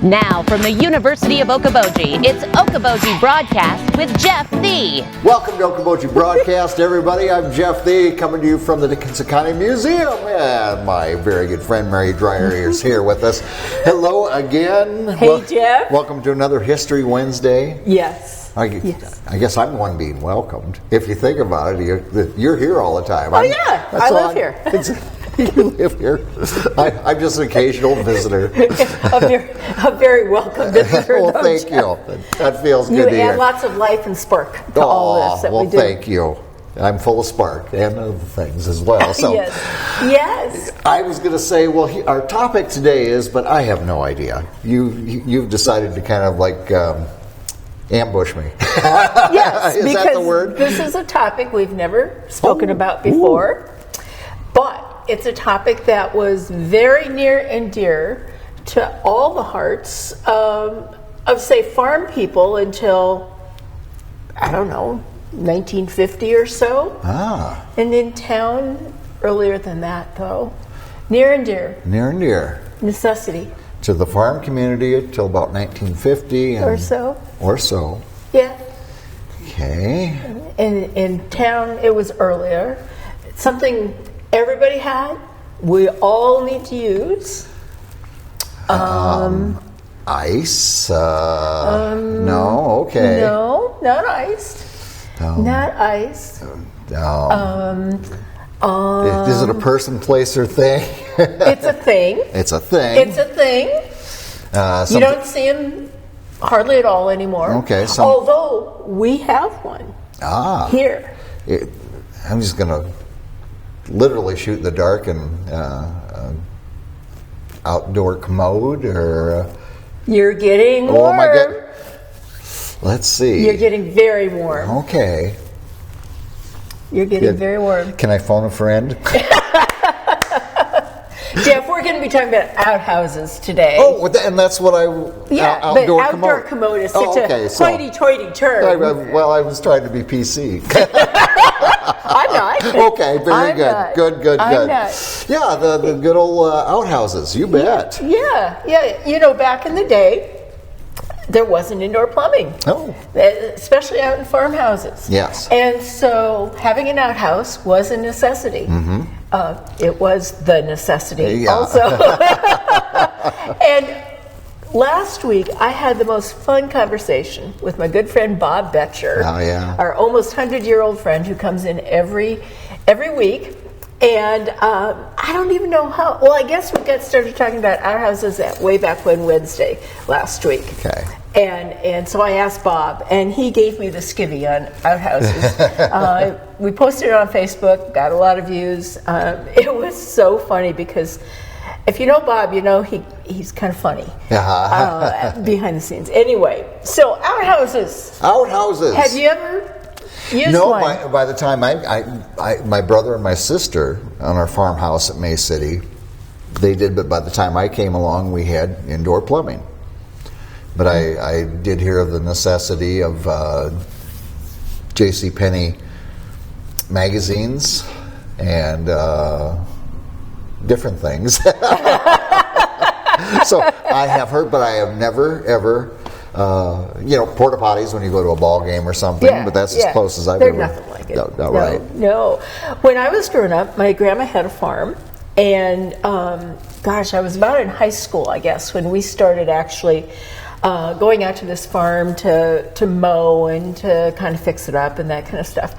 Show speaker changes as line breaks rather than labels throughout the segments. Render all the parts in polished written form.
Now, from the University of Okoboji, it's Okoboji Broadcast with Jeff Thee.
Welcome to Okoboji Broadcast, everybody. I'm Jeff Thee, coming to you from the Dickinson County Museum, and my very good friend Mary Dreier is here with us. Hello again.
Hey, Jeff.
Welcome to another History Wednesday.
Yes.
I guess I'm the one being welcomed. If you think about it, you're here all the time.
Oh, yeah. I live here.
You live here. I'm just an occasional visitor.
a very welcome visitor.
Well, thank you. That feels good to hear.
You add lots of life and spark to all this that we do.
Well, thank you. I'm full of spark and other things as well. So,
yes.
I was going to say, our topic today is, but I have no idea. You've decided to kind of like ambush me.
Yes,
is
because
that the word?
This is a topic we've never spoken about before, but it's a topic that was very near and dear to all the hearts of say, farm people until, I don't know, 1950 or so. And in town earlier than that, though. Near and dear.
Near and dear.
Necessity.
To the farm community until about 1950.
Or so.
Or so.
Yeah.
Okay.
In town, it was earlier. Something everybody had, we all need to use.
Ice? No, okay.
No, not iced. Not iced.
Is it a person, place, or thing?
It's a thing.
It's a thing.
It's a thing. You don't see them hardly at all anymore.
Okay.
Although we have one here.
I'm just going to literally shoot in the dark and outdoor commode, or
you're getting warm.
Oh my God! Let's see.
You're getting very warm.
Okay.
You're getting very warm.
Can I phone a friend?
Jeff, we're going to be talking about outhouses today.
Oh, and that's what
outdoor commode is such a hoity-toity term.
Well, I was trying to be PC.
I'm not.
Okay, very good.
Not.
Good.
I'm not.
Yeah, the good old outhouses. You bet.
Yeah. You know, back in the day, there wasn't indoor plumbing.
Oh.
Especially out in farmhouses.
Yes.
And so having an outhouse was a necessity.
Mm-hmm.
It was the necessity also. And last week, I had the most fun conversation with my good friend Bob Betcher, our almost 100-year-old friend who comes in every week. And I don't even know how. Well, I guess we got started talking about outhouses way back when Wednesday last week.
Okay.
And so I asked Bob, and he gave me the skivvy on outhouses. We posted it on Facebook, got a lot of views. It was so funny because if you know Bob, you know he's kind of funny behind the scenes. Anyway, so outhouses.
Outhouses.
Have you ever used one?
By the time my brother and my sister on our farmhouse at May City, they did, but by the time I came along, we had indoor plumbing. But I did hear of the necessity of JCPenney magazines and different things. So I have heard, but I have never, ever, porta potties when you go to a ball game or something, but that's as close as I've ever.
They're nothing like it.
No.
When I was growing up, my grandma had a farm, and I was about in high school, I guess, when we started actually going out to this farm to mow and to kind of fix it up and that kind of stuff.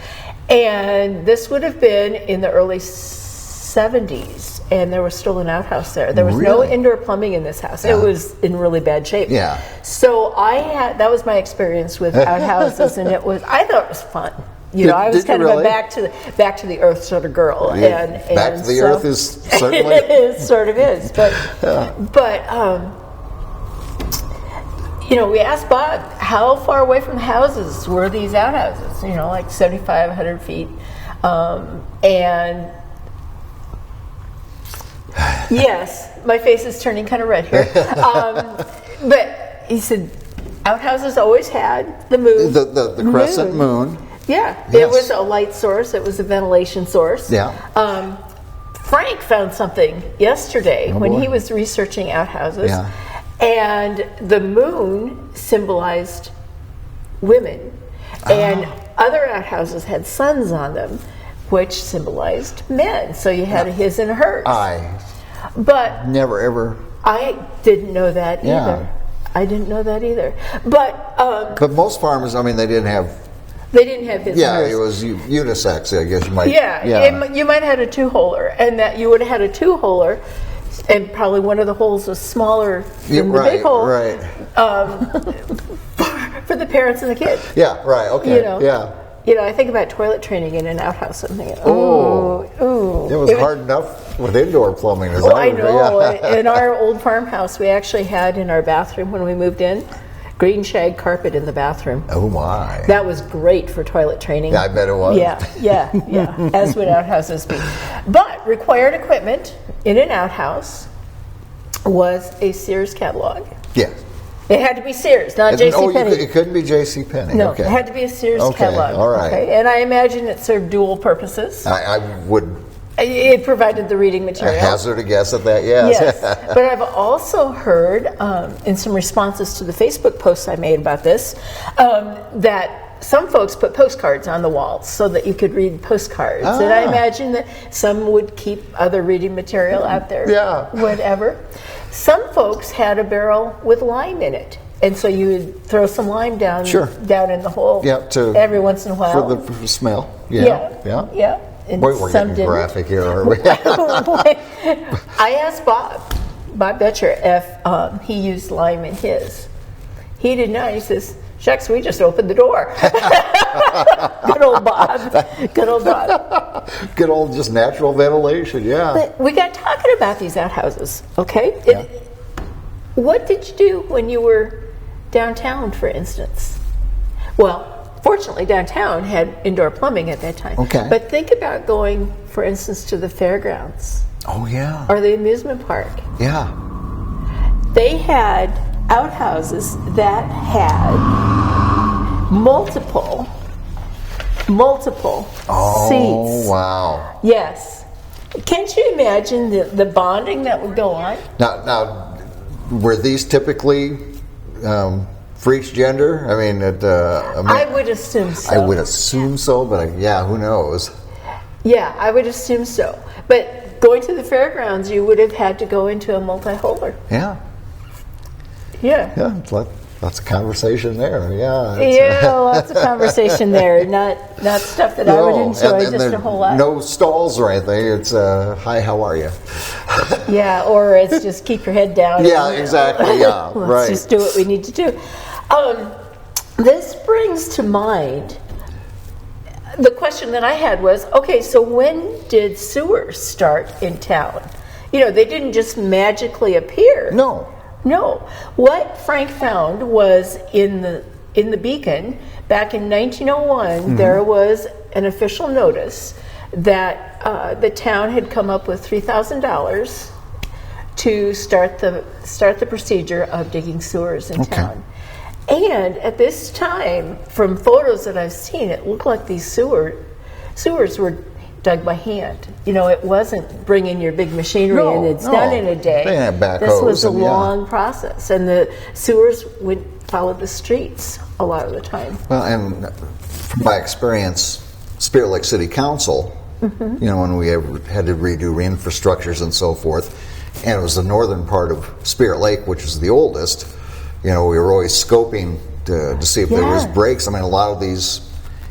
And this would have been in the early 70s, and there was still an outhouse there. There was no indoor plumbing in this house. It was in really bad shape.
Yeah.
So that was my experience with outhouses, and I thought it was fun. I was kind of a back to the earth sort of girl. And
back to the earth is certainly
it sort of is, but we asked Bob how far away from the houses were these outhouses. Like 75, 100 feet, and yes, my face is turning kind of red here. But he said outhouses always had the moon,
the crescent moon.
Yeah, it was a light source. It was a ventilation source.
Yeah.
Frank found something yesterday when he was researching outhouses.
Yeah.
And the moon symbolized women. And other outhouses had suns on them, which symbolized men. So you had a his and a hers. But
never ever.
I didn't know that either.
Yeah.
I didn't know that either. But
most farmers, I mean, they didn't have.
They didn't have his and hers.
It was unisex, I guess you might.
You might have had a two-holer, and that you would have had a two-holer, and probably one of the holes was smaller than the big hole.
Right.
For the parents and the kids.
Yeah. Right. Okay.
You know, I think about toilet training in an outhouse. I'm thinking, ooh.
It was hard enough with indoor plumbing.
I know. In our old farmhouse, we actually had in our bathroom when we moved in, green shag carpet in the bathroom.
Oh my!
That was great for toilet training.
Yeah, I bet it was.
Yeah. As would outhouses be. But required equipment in an outhouse was a Sears catalog.
Yeah.
It had to be Sears, not JCPenney.
It couldn't be JCPenney.
No,
okay.
It had to be a Sears
Okay,
catalog.
all right.
Okay, and I imagine it served dual purposes.
I would
It provided the reading material.
hazard a guess at that, yes.
But I've also heard, in some responses to the Facebook posts I made about this, that some folks put postcards on the walls so that you could read postcards. And I imagine that some would keep other reading material out there.
Yeah.
Whatever. Some folks had a barrel with lime in it. And so you would throw some lime down in the hole every once in a while.
For the smell.
Yeah. And
Boy, we're getting graphic here, aren't we?
I asked Bob Betcher, if he used lime in his. He did not. He says, shucks, we just opened the door. Good old Bob. Good old Bob.
Good old just natural ventilation, yeah.
But we got talking about these outhouses, okay? What did you do when you were downtown, for instance? Well, fortunately, downtown had indoor plumbing at that time.
Okay.
But think about going, for instance, to the fairgrounds.
Oh, yeah.
Or the amusement park.
Yeah.
They had outhouses that had multiple seats.
Oh, wow.
Yes. Can't you imagine the bonding that would go on?
Now, were these typically for each gender? I mean,
I would assume so.
I would assume so, but who knows?
Yeah, I would assume so. But going to the fairgrounds, you would have had to go into a multi-holer.
Yeah.
Yeah.
Lots of conversation there.
Lots of conversation there. Not stuff that I would enjoy just a whole lot.
No stalls or anything. It's hi, how are you?
Yeah, or it's just keep your head down.
Yeah, exactly. Yeah,
Let's just do what we need to do. This brings to mind the question that I had was, okay, so when did sewers start in town? They didn't just magically appear.
No.
What Frank found was in the Beacon back in 1901. There was an official notice that the town had come up with $3,000 to start the procedure of digging sewers in town. And at this time, from photos that I've seen, it looked like these sewers were dug by hand. It wasn't bring in your big machinery and it's done in a day.
They had backhoes.
This was a long process, and the sewers would follow the streets a lot of the time.
Well, and from my experience, Spirit Lake City Council, when we had to redo infrastructures and so forth, and it was the northern part of Spirit Lake, which is the oldest, we were always scoping to see if there was breaks. I mean, a lot of these,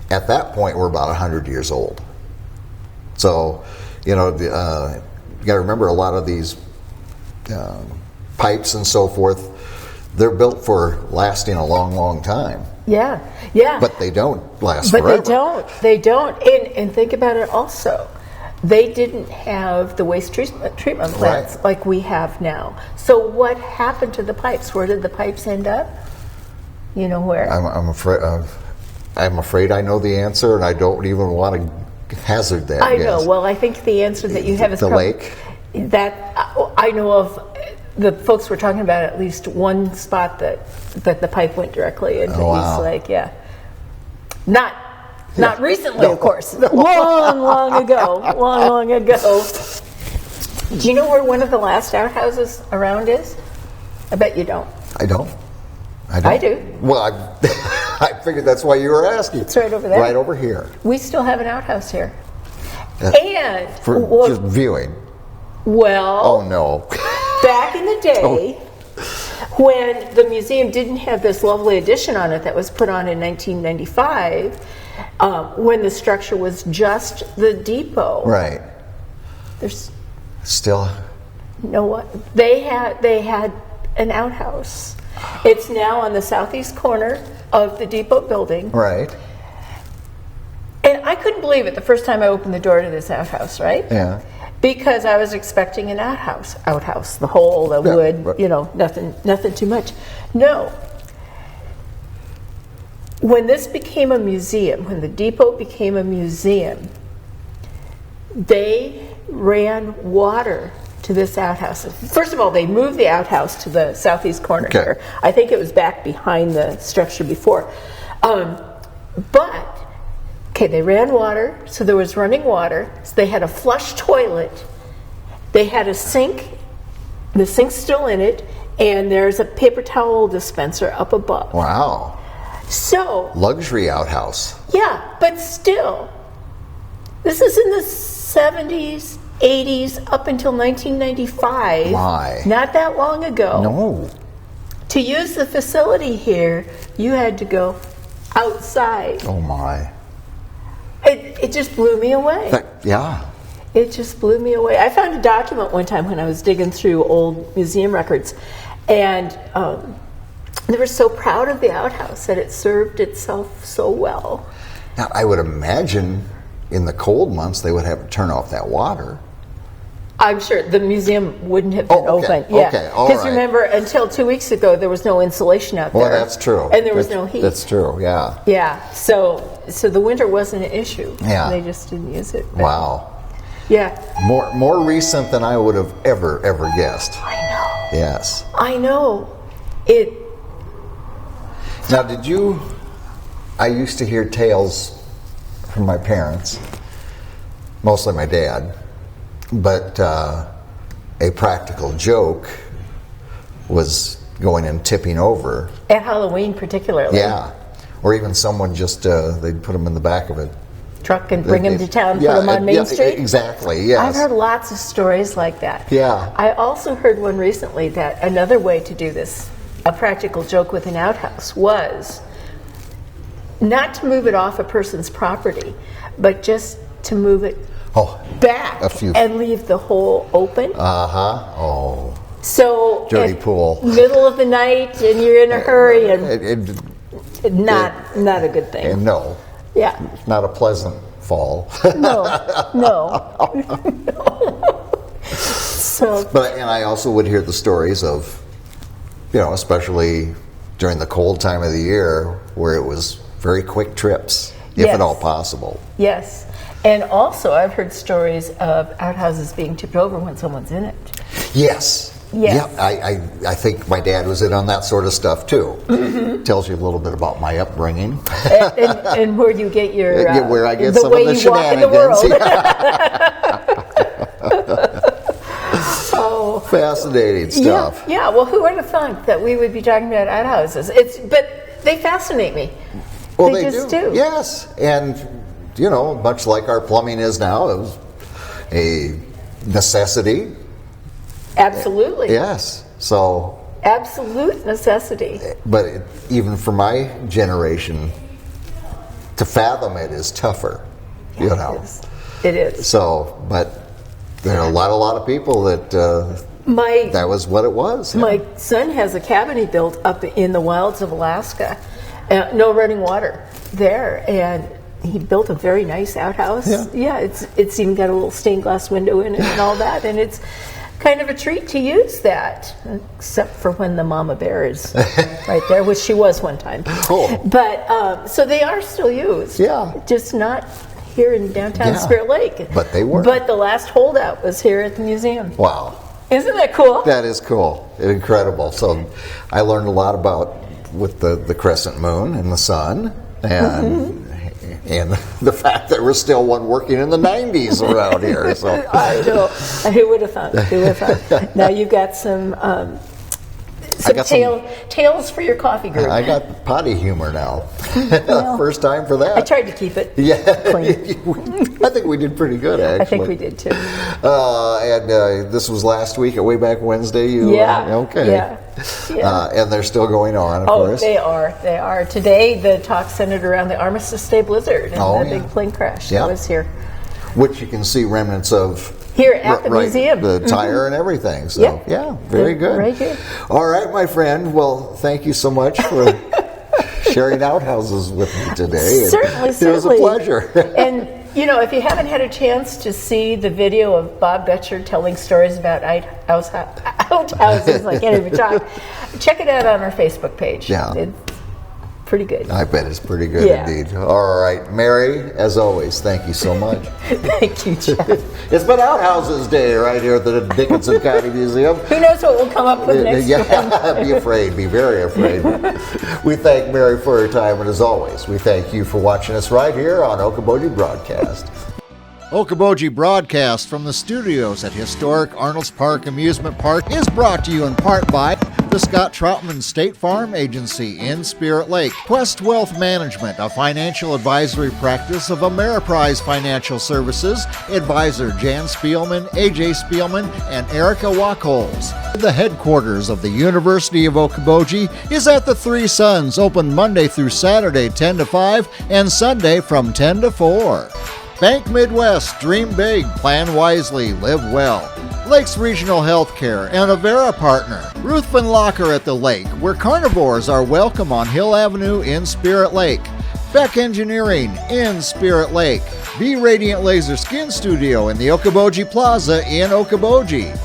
at that point, were about 100 years old. So, you got to remember a lot of these pipes and so forth, they're built for lasting a long, long time.
Yeah.
But they don't last forever.
They don't. And think about it also. They didn't have the waste treatment plants like we have now. So what happened to the pipes? Where did the pipes end up? Where?
I'm afraid I know the answer, and I don't even want to hazard that.
I know. Well, I think the answer that you have is
the lake.
That I know of. The folks were talking about at least one spot that the pipe went directly into East Lake. Yeah, not recently, of course. Long ago. Do you know where one of the last outhouses around is? I bet you don't.
I don't.
I do.
Well, I figured that's why you were asking.
It's right over there.
Right over here.
We still have an outhouse here. And
For just viewing.
well,
Oh no.
back in the day, when the museum didn't have this lovely addition on it that was put on in 1995, when the structure was just the depot.
Right.
There's
Still.
no what they had an outhouse. It's now on the southeast corner of the depot building.
Right.
And I couldn't believe it the first time I opened the door to this outhouse, right?
Yeah.
Because I was expecting an outhouse, the hole, the wood,
right.
nothing too much. No. When this became a museum, when the depot became a museum, they ran water to this outhouse. First of all, they moved the outhouse to the southeast corner here. I think it was back behind the structure before. But they ran water, so there was running water. So they had a flush toilet. They had a sink. The sink's still in it, and there's a paper towel dispenser up above.
Wow.
So
Luxury outhouse.
yeah, but still, this is in the 70s, 80s, up until 1995.
My.
Not that long ago.
No.
To use the facility here, you had to go outside.
Oh my.
It just blew me away.
Yeah.
It just blew me away. I found a document one time when I was digging through old museum records, and they were so proud of the outhouse that it served itself so well.
Now I would imagine in the cold months they would have to turn off that water.
I'm sure the museum wouldn't have been
okay.
open. Yeah.
Okay, all
Because
right.
remember, until 2 weeks ago, there was no insulation out there.
Well, that's true.
And there was no heat.
That's true, yeah.
Yeah. So the winter wasn't an issue.
Yeah.
They just didn't use it. But
Wow.
yeah.
More recent than I would have ever guessed.
I know.
Yes.
I know. It.
Now, I used to hear tales from my parents, mostly my dad, but a practical joke was going and tipping over.
At Halloween, particularly.
Yeah. Or even someone just, they'd put them in the back of it.
Truck and bring them to town, put
Yeah,
them on Main Street.
Exactly, yes.
I've heard lots of stories like that.
Yeah.
I also heard one recently that another way to do this, a practical joke with an outhouse, was not to move it off a person's property, but just to move it back
a few.
and leave the hole open.
Uh-huh. Oh.
So
Dirty pool.
Middle of the night and you're in a hurry and not a good thing.
And no.
Yeah.
It's not a pleasant fall.
No. So.
And I also would hear the stories of, especially during the cold time of the year, where it was very quick trips, if
Yes.
at all possible.
Yes. And also, I've heard stories of outhouses being tipped over when someone's in it.
Yes.
Yes.
Yeah, I think my dad was in on that sort of stuff too.
Mm-hmm.
Tells you a little bit about my upbringing.
And where you get your
where I get
the
some
way
of the
you walk in the
shenanigans.
world. Oh,
Fascinating stuff.
Yeah. Well, who would have thought that we would be talking about outhouses? But they fascinate me.
Well,
they just do.
Yes, and much like our plumbing is now, it was a necessity.
Absolutely.
Yes. So.
Absolute necessity.
But even for my generation, to fathom it is tougher.
It is.
So, but there are a lot of people that that was what it was.
My son has a cabin he built up in the wilds of Alaska. No running water there, and he built a very nice outhouse. Yeah, it's even got a little stained glass window in it and all that, and it's kind of a treat to use that, except for when the mama bear is right there, which she was one time.
Oh.
But so they are still used.
Yeah.
Just not here in downtown Spirit Lake.
But they were.
But the last holdout was here at the museum.
Wow.
Isn't that cool?
That is cool. Incredible. So I learned a lot about with the crescent moon and the sun and the fact that we're still one working in the 90s around here. So
I know. Who would have thought? Now you've got some Some
got
tales for your coffee group.
I got potty humor now.
Well,
First time for that.
I tried to keep it clean.
I think we did pretty good, actually.
I think we did too.
And this was last week, Way Back Wednesday. Okay.
Yeah.
And they're still going on, of course.
They are. Today, the talk centered around the Armistice Day blizzard and the big plane crash that was here.
Which you can see remnants of
here at the museum.
The tire and everything. So, very good.
Right here.
All right, my friend. Well, thank you so much for sharing Outhouses with me today.
Certainly.
It was a pleasure.
And, if you haven't had a chance to see the video of Bob Betcher telling stories about outhouses, I can't even talk, check it out on our Facebook page.
Yeah.
It's pretty good.
I bet it's pretty good indeed. All right, Mary, as always, thank you so much.
Thank you, Jeff.
It's been Outhouses Day right here at the Dickinson County Museum.
Who knows what we'll come up with next time?
Be afraid. Be very afraid. We thank Mary for her time, and as always, we thank you for watching us right here on Okoboji Broadcast. Okoboji Broadcast from the studios at historic Arnold's Park Amusement Park is brought to you in part by the Scott Troutman State Farm Agency in Spirit Lake, Quest Wealth Management, a financial advisory practice of Ameriprise Financial Services, advisor Jan Spielman, AJ Spielman, and Erica Wachholz. The headquarters of the University of Okoboji is at the Three Sons, open Monday through Saturday 10 to 5 and Sunday from 10 to 4. Bank Midwest, dream big, plan wisely, live well. Lakes Regional Healthcare and Avera Partner. Ruthven Locker at the Lake, where carnivores are welcome on Hill Avenue in Spirit Lake. Beck Engineering in Spirit Lake. Be Radiant Laser Skin Studio in the Okoboji Plaza in Okoboji.